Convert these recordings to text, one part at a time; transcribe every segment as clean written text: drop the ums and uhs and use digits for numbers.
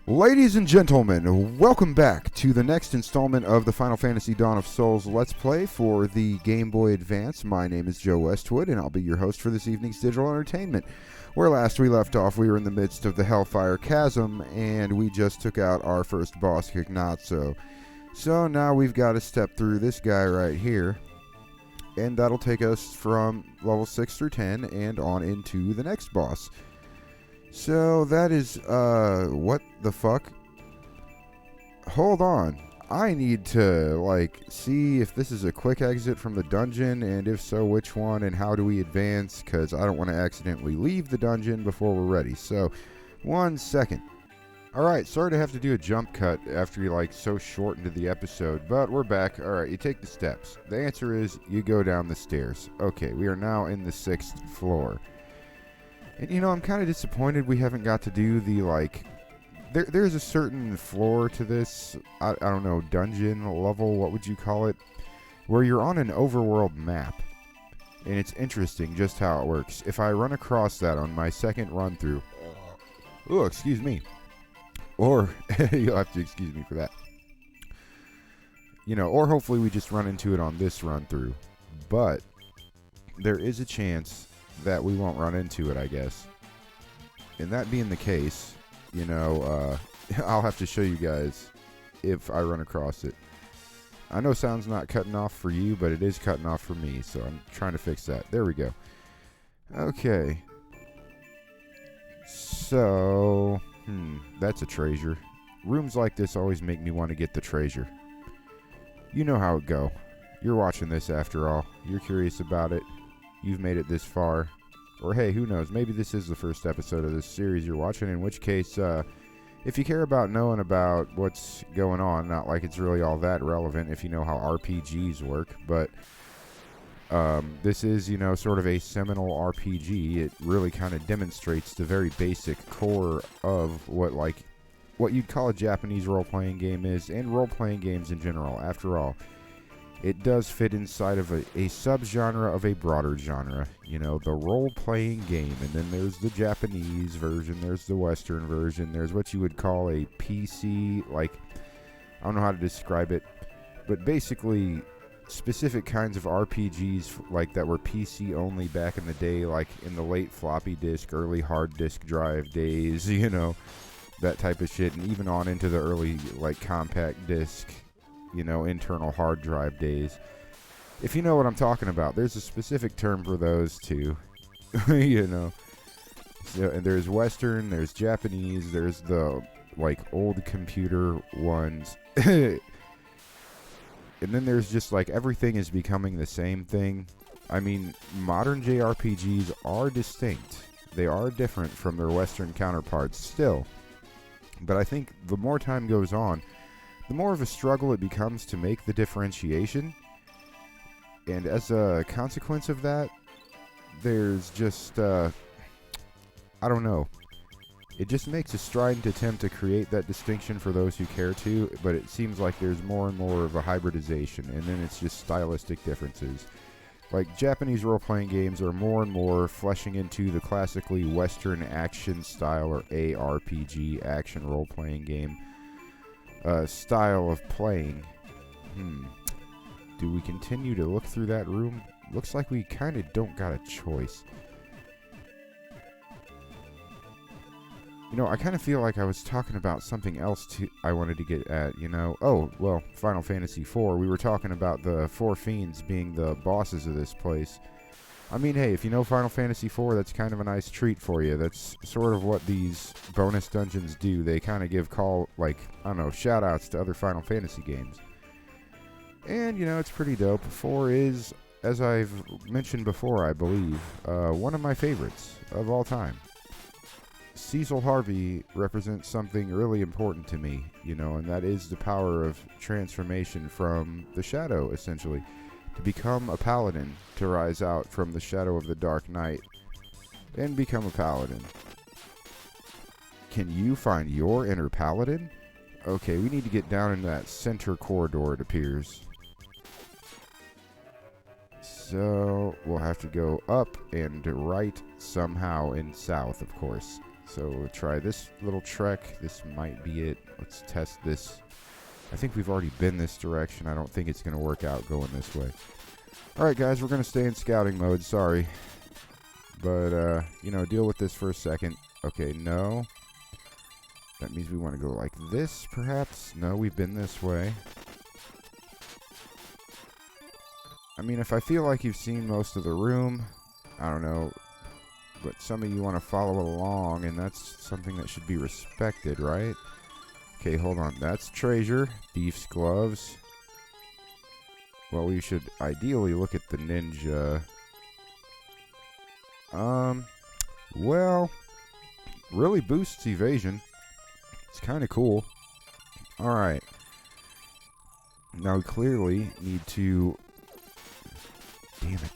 Ladies and gentlemen, welcome back to the next installment of the Final Fantasy Dawn of Souls Let's Play for the Game Boy Advance. My name is Joe Westwood, and I'll be your host for this evening's digital entertainment. Where last we left off, we were in the midst of the Hellfire Chasm, and we just took out our first boss, Kignazzo. So now we've got to step through this guy right here, and that'll take us from level 6 through 10 and on into the next boss. So that is, what the fuck? Hold on. I need to, see if this is a quick exit from the dungeon, and if so, which one, and how do we advance, because I don't want to accidentally leave the dungeon before we're ready. So, 1 second. Alright, sorry to have to do a jump cut after you're, so short into the episode, but we're back. Alright, you take the steps. The answer is, you go down the stairs. Okay, we are now in the 6th floor. And, I'm kind of disappointed we haven't got to do the, There's a certain floor to this, I don't know, dungeon level, what would you call it? Where you're on an overworld map. And it's interesting just how it works. If I run across that on my second run-through... Oh, excuse me. Or, you'll have to excuse me for that. Or hopefully we just run into it on this run-through. But, there is a chance that we won't run into it, I guess. And that being the case, I'll have to show you guys if I run across it. I know sound's not cutting off for you, but it is cutting off for me, so I'm trying to fix that. There we go. Okay. So, that's a treasure. Rooms like this always make me want to get the treasure. You know how it go. You're watching this after all. You're curious about it. You've made it this far. Or hey, who knows, maybe this is the first episode of this series you're watching, in which case, if you care about knowing about what's going on, not like it's really all that relevant if you know how RPGs work, but this is, sort of a seminal RPG. It really kind of demonstrates the very basic core of what you'd call a Japanese role-playing game is, and role-playing games in general. After all, it does fit inside of a subgenre of a broader genre, the role-playing game. And then there's the Japanese version, there's the Western version, there's what you would call a PC, I don't know how to describe it, but basically specific kinds of RPGs that were PC only back in the day, in the late floppy disk, early hard disk drive days, that type of shit, and even on into the early, compact disc, internal hard drive days. If you know what I'm talking about, there's a specific term for those too. So, and there's Western, there's Japanese, there's the, old computer ones. And then there's just, everything is becoming the same thing. I mean, modern JRPGs are distinct. They are different from their Western counterparts still. But I think the more time goes on, the more of a struggle it becomes to make the differentiation. And as a consequence of that, there's just, I don't know. It just makes a strident attempt to create that distinction for those who care to, but it seems like there's more and more of a hybridization, and then it's just stylistic differences. Japanese role-playing games are more and more fleshing into the classically Western action style, or ARPG, action role-playing game, style of playing. Do we continue to look through that room? Looks like we kind of don't got a choice. I kind of feel like I was talking about something else I wanted to get at, Oh, well, Final Fantasy IV. We were talking about the four fiends being the bosses of this place. I mean, hey, if you know Final Fantasy IV, that's kind of a nice treat for you. That's sort of what these bonus dungeons do. They kind of give shout-outs to other Final Fantasy games. And, it's pretty dope. 4 is, as I've mentioned before, I believe, one of my favorites of all time. Cecil Harvey represents something really important to me, and that is the power of transformation from the shadow, essentially, to become a paladin, to rise out from the shadow of the Dark Knight, and become a paladin. Can you find your inner paladin? Okay, we need to get down in that center corridor, it appears. So, we'll have to go up and right somehow, and south, of course. So we'll try this little trek. This might be it. Let's test this. I think we've already been this direction. I don't think it's going to work out going this way. Alright guys, we're going to stay in scouting mode. Sorry. But, deal with this for a second. Okay, no. That means we want to go like this, perhaps? No, we've been this way. I mean, if I feel like you've seen most of the room, I don't know, but some of you want to follow along, and that's something that should be respected, right? Okay, hold on. That's treasure. Thief's gloves. Well, we should ideally look at the ninja. Well, really boosts evasion. It's kind of cool. Alright. Now we clearly need to... Damn it.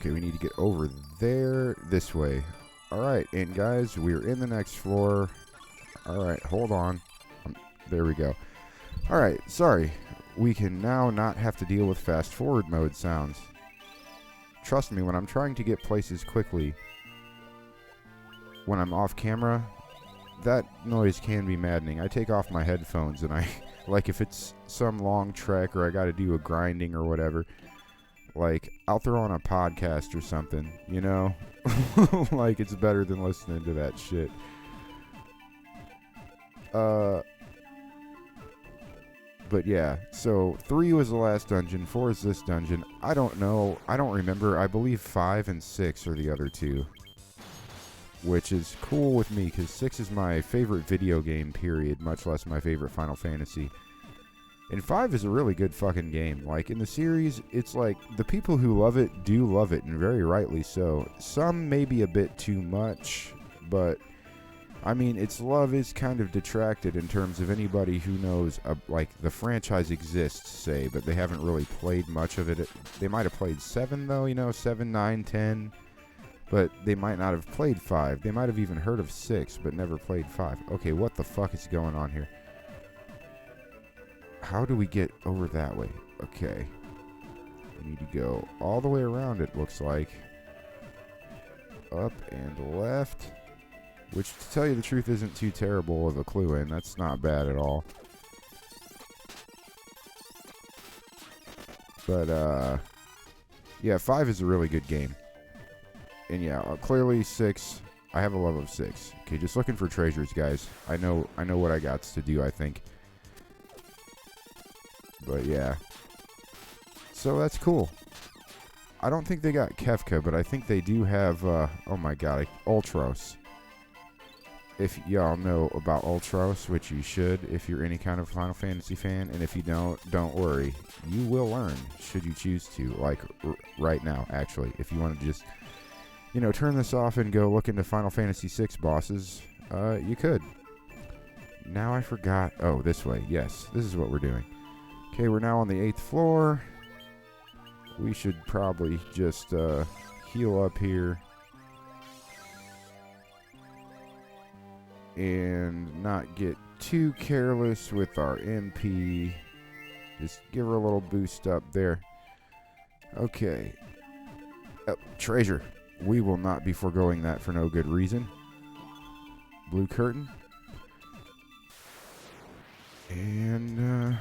Okay, we need to get over there this way. Alright, and guys, we're in the next floor. Alright, hold on. There we go. Alright, sorry. We can now not have to deal with fast forward mode sounds. Trust me, when I'm trying to get places quickly, when I'm off camera, that noise can be maddening. I take off my headphones and I, like if it's some long trek or I gotta do a grinding or whatever, like I'll throw on a podcast or something, you know? Like it's better than listening to that shit. But yeah, so 3 was the last dungeon, 4 is this dungeon. I don't know, I don't remember. I believe 5 and 6 are the other two. Which is cool with me, because 6 is my favorite video game, period, much less my favorite Final Fantasy. And 5 is a really good fucking game. Like, in the series, it's like, the people who love it do love it, and very rightly so. Some may be a bit too much, but, I mean, its love is kind of detracted in terms of anybody who knows, like, the franchise exists, say, but they haven't really played much of it. They might have played 7, though, 7, 9, 10... But they might not have played 5. They might have even heard of 6, but never played 5. Okay, what the fuck is going on here? How do we get over that way? Okay. We need to go all the way around, it looks like. Up and left. Which, to tell you the truth, isn't too terrible of a clue in. That's not bad at all. But, yeah, 5 is a really good game. And yeah, clearly 6. I have a love of 6. Okay, just looking for treasures, guys. I know what I got to do, I think. But yeah. So that's cool. I don't think they got Kefka, but I think they do have, oh my god, Ultros. If y'all know about Ultros, which you should if you're any kind of Final Fantasy fan, and if you don't worry. You will learn, should you choose to, like right now, actually. If you want to just... turn this off and go look into Final Fantasy VI bosses, you could. Now I forgot. Oh, this way. Yes, this is what we're doing. Okay, we're now on the 8th floor. We should probably just heal up here. And not get too careless with our MP. Just give her a little boost up there. Okay. Oh, treasure. We will not be foregoing that for no good reason. Blue curtain. And,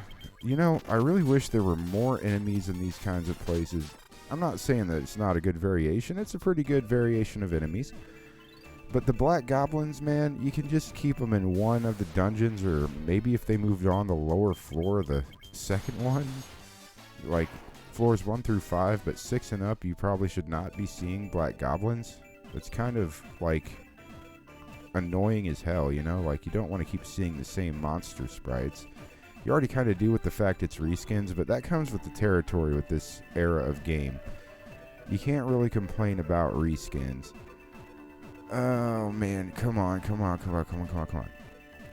I really wish there were more enemies in these kinds of places. I'm not saying that it's not a good variation. It's a pretty good variation of enemies. But the Black Goblins, man, you can just keep them in one of the dungeons, or maybe if they moved on the lower floor of the second one. Like... floors 1 through 5, but 6 and up, you probably should not be seeing Black Goblins. It's kind of, like, annoying as hell, Like, you don't want to keep seeing the same monster sprites. You already kind of do with the fact it's reskins, but that comes with the territory with this era of game. You can't really complain about reskins. Oh, man. Come on.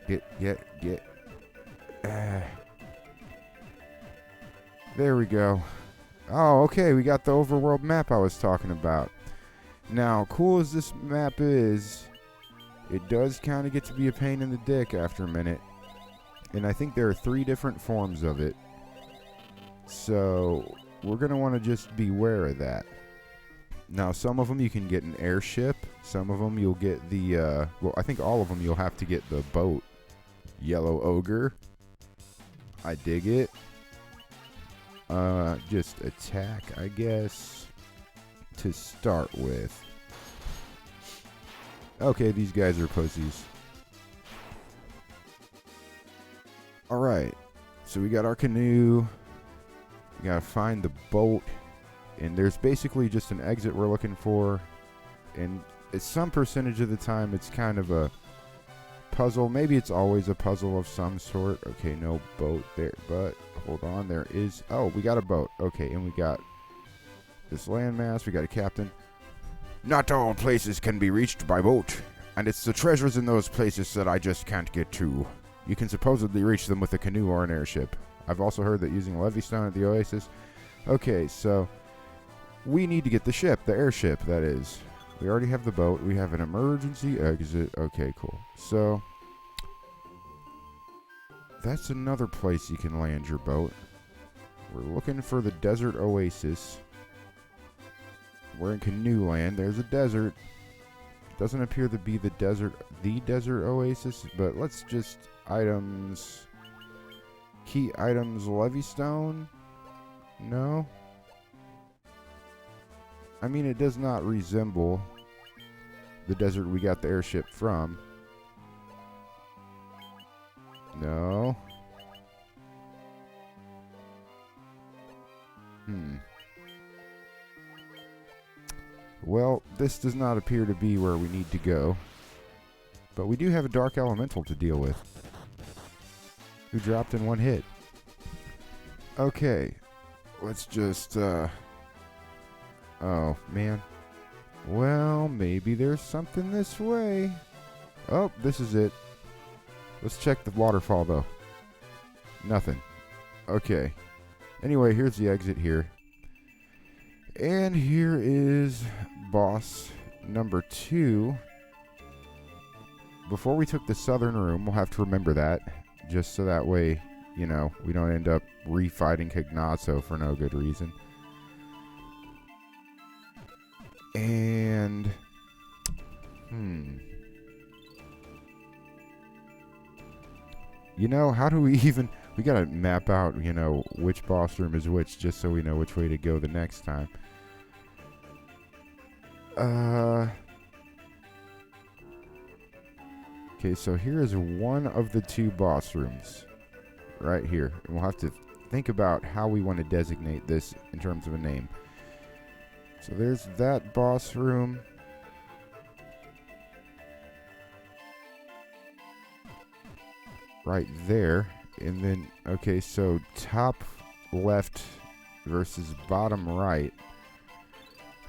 Get. There we go. Oh, okay, we got the overworld map I was talking about. Now, cool as this map is, it does kind of get to be a pain in the dick after a minute. And I think there are 3 different forms of it. So, we're going to want to just beware of that. Now, some of them you can get an airship, Some of them you'll get the, well, I think all of them you'll have to get the boat. Yellow ogre. I dig it. Just attack, I guess, to start with. Okay, these guys are pussies. Alright, so we got our canoe. We gotta find the boat. And there's basically just an exit we're looking for. And it's some percentage of the time it's kind of a puzzle. Maybe it's always a puzzle of some sort. Okay, no boat there, but hold on, there is. Oh, we got a boat. Okay, and we got this landmass. We got a captain. Not all places can be reached by boat, and it's the treasures in those places that I just can't get to. You can supposedly reach them with a canoe or an airship. I've also heard that using Levystone at the Oasis. Okay, so we need to get the ship, the airship, that is. We already have the boat. We have an emergency exit. Okay, cool. So that's another place you can land your boat. We're looking for the desert oasis. We're in canoe land. There's a desert. Doesn't appear to be the desert oasis, but let's just items. Key items, Levystone? No? I mean, it does not resemble the desert we got the airship from. No. Well, this does not appear to be where we need to go. But we do have a dark elemental to deal with, who dropped in one hit. Okay. Let's just, oh, man. Well, maybe there's something this way. Oh, this is it. Let's check the waterfall, though. Nothing. Okay. Anyway, here's the exit here. And here is boss number 2. Before we took the southern room, we'll have to remember that. Just so that way, you know, we don't end up refighting Cognazo for no good reason. And you know, how do we even, we gotta map out, you know, which boss room is which, just so we know which way to go the next time. Okay, so here is one of the 2 boss rooms right here, and we'll have to think about how we want to designate this in terms of a name. So there's that boss room. Right there. And then, okay, so top left versus bottom right.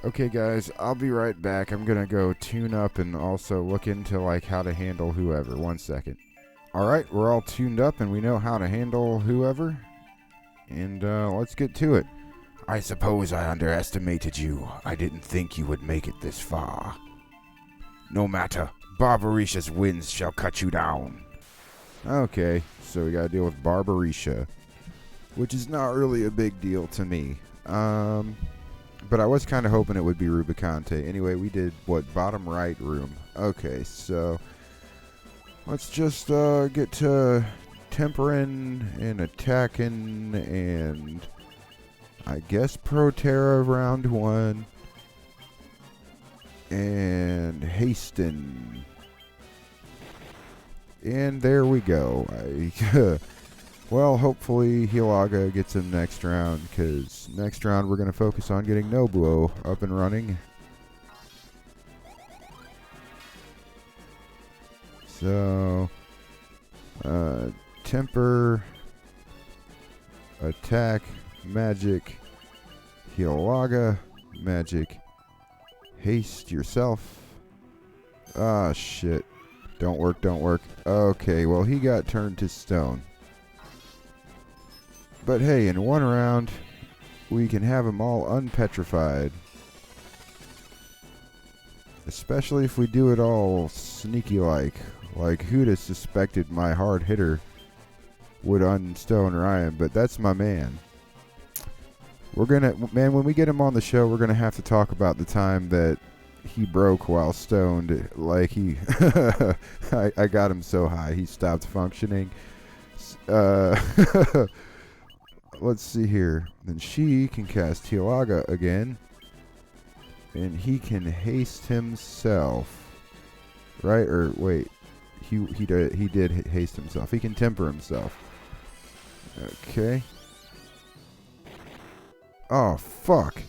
Okay, guys, I'll be right back. I'm going to go tune up and also look into, like, how to handle whoever. 1 second. Alright, we're all tuned up and we know how to handle whoever. And let's get to it. I suppose I underestimated you. I didn't think you would make it this far. No matter. Barbarisha's winds shall cut you down. Okay, so we gotta deal with Barbarisha, which is not really a big deal to me. But I was kind of hoping it would be Rubicante. Anyway, we did, what, bottom right room. Okay, so let's just get to tempering and attacking and I guess Proterra round 1 and hasten. And there we go. Well, hopefully Hilaga gets him next round, because next round we're going to focus on getting Nobuo up and running. So, temper, attack, magic, Hilaga, magic, haste yourself. Ah, shit. Don't work, don't work. Okay, well, he got turned to stone. But hey, in one round, we can have them all unpetrified. Especially if we do it all sneaky-like. Like, who'd have suspected my hard hitter would unstone Ryan, but that's my man. We're gonna, man, when we get him on the show, we're gonna have to talk about the time that he broke while stoned. Like he, I got him so high he stopped functioning. Uh, let's see here. Then she can cast Hilaga again, and he can haste himself, right? Or wait, he did haste himself. He can temper himself. Okay. Oh fuck.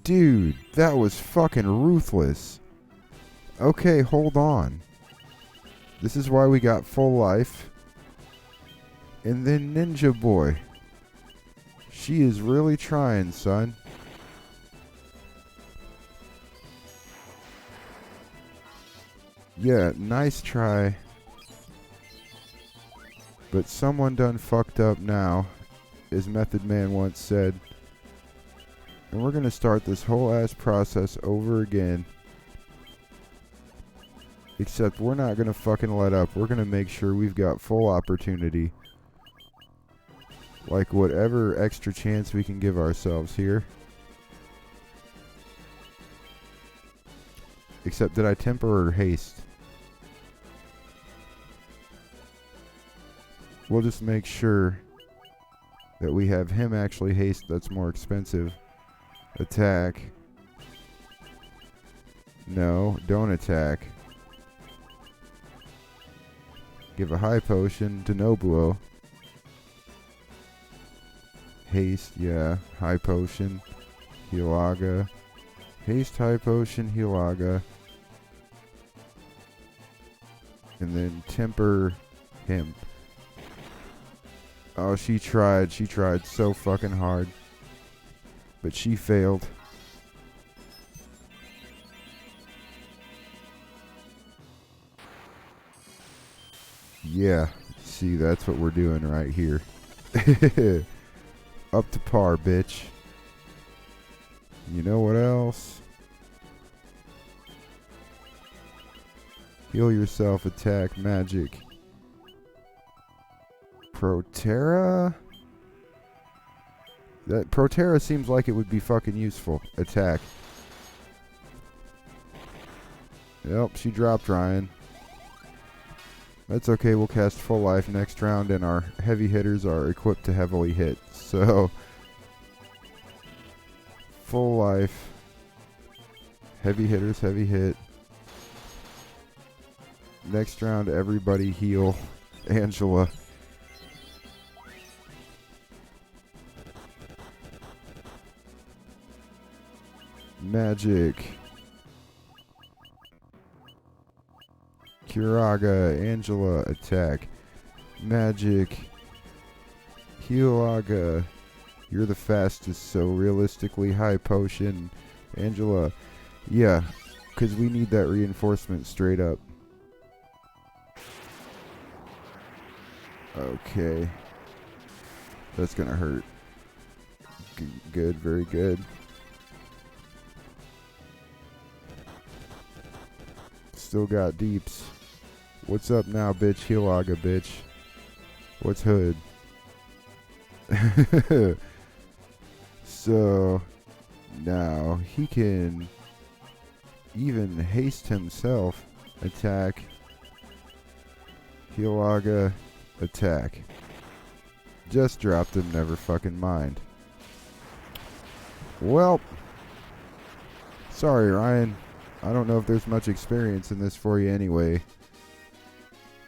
Dude, that was fucking ruthless. Okay, hold on. This is why we got full life. And then Ninja Boy. She is really trying, son. Yeah, nice try. But someone done fucked up now, as Method Man once said. And we're going to start this whole ass process over again. Except we're not going to fucking let up. We're going to make sure we've got full opportunity. Like whatever extra chance we can give ourselves here. Except did I temper or haste? We'll just make sure that we have him actually haste. That's more expensive. Attack. No, don't attack. Give a high potion to Nobuo. Haste, yeah. High potion. Hilaga. Haste, high potion, Hilaga. And then temper him. Oh, she tried. She tried so fucking hard. But she failed. Yeah. See, that's what we're doing right here. Up to par, bitch. You know what else? Heal yourself, attack, magic. Proterra? That Proterra seems like it would be fucking useful. Attack. Yep, she dropped Ryan. That's okay, we'll cast full life next round, and our heavy hitters are equipped to heavily hit. So, full life. Heavy hitters, heavy hit. Next round, everybody heal Angela. Magic. Kiraga, Angela, attack. Magic. Hilaga. You're the fastest, so realistically high potion. Angela. Yeah, because we need that reinforcement straight up. Okay. That's gonna hurt. Good, very good. Still got deeps. What's up now, bitch? Hilaga, bitch. What's hood? So, now he can even haste himself. Attack. Hilaga, attack. Just dropped him, never fucking mind. Well, sorry, Ryan. I don't know if there's much experience in this for you anyway.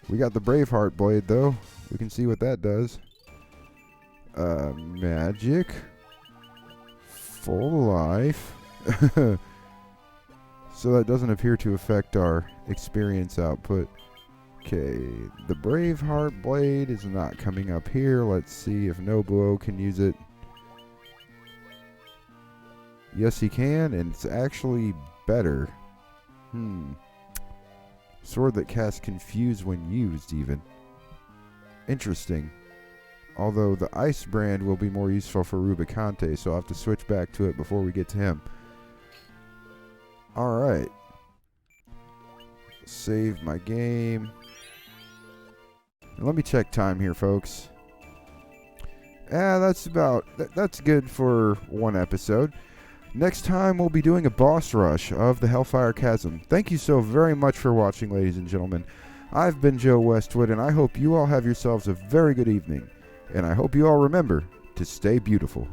We got the Braveheart Blade, though. We can see what that does. Magic. Full life. So that doesn't appear to affect our experience output. Okay, the Braveheart Blade is not coming up here. Let's see if Nobuo can use it. Yes, he can, and it's actually better. Sword that casts Confuse when used, even. Interesting. Although the Ice brand will be more useful for Rubicante, so I'll have to switch back to it before we get to him. Alright. Save my game. And let me check time here, folks. That's good for one episode. Next time, we'll be doing a boss rush of the Hellfire Chasm. Thank you so very much for watching, ladies and gentlemen. I've been Joe Westwood, and I hope you all have yourselves a very good evening. And I hope you all remember to stay beautiful.